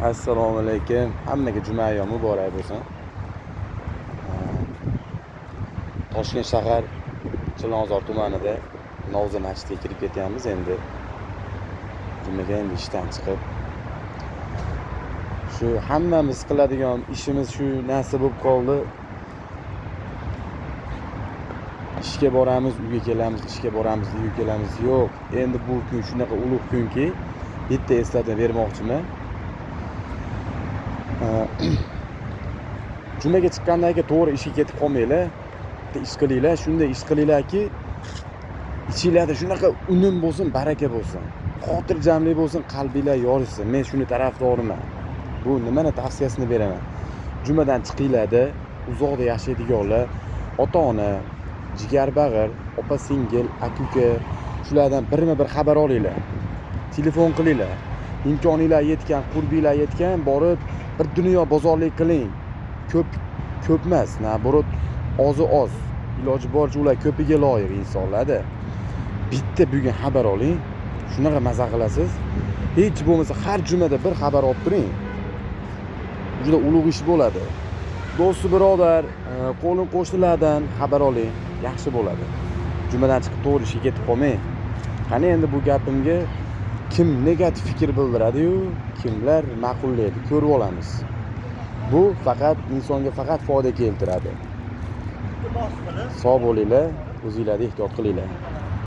Assalomu alaykum. Hammaga juma yo'q muborak bo'lsin. Toshkent shahar Chilonzor tumanida Novza masjidiga kirib ketyapmiz endi. Jumaga endi ishdan chiqib. Shu hammamiz qiladigan ishimiz shu narsa bo'lib qoldi. Ishga boramiz, uyga kelamiz, ishga boramiz, uyga kelamiz. Yo'q, endi bu kun shunaqa ulug' kunki, bitta eslatib bermoqchiman. Jumaga chiqqandan keyin to'g'ri ishga ketib qolmanglar. Ish qilinglar, shunday ish qilinglarki, ichinglarda shunaqa unum bo'lsin, baraka bo'lsin. Xotirjamlik bo'lsin, qalbinglar yorishsin. Men shuni tarafdoriman. Bu nimani tavsiyasini beraman. Jumadan chiqinglarda, uzoqda yashaydiganlar, ota-ona, jigarbag'ir, opa-singil, aka-uka, shulardan birma-bir xabar olinglar. Telefon qilinglar. Imkoninglar yetgan, qurbinglar yetgan borib bir dunyo bozorlik qiling. Ko'p emas, naborot oz. Iloji boricha ular ko'piga loyiq insonlarda. Bitta bugun xabar oling. Shunaqa maza qilasiz. Hech bo'lmasa har jumada bir xabar olib turing. Juda ulug' ish bo'ladi. Do'st birodar, qo'lin qo'shnilardan xabar oling, yaxshi bo'ladi. Jumadan chiqib to'g'ri ishga ketib qolmang. Qani endi bu gapimga kim negativ fikr bildiradi-yu, kimlar ma'qullaydi, ko'rib olamiz. Bu faqat insonga faqat foyda keltiradi. Sog' bo'linglar, o'zingizlarga ehtiyot qilinglar.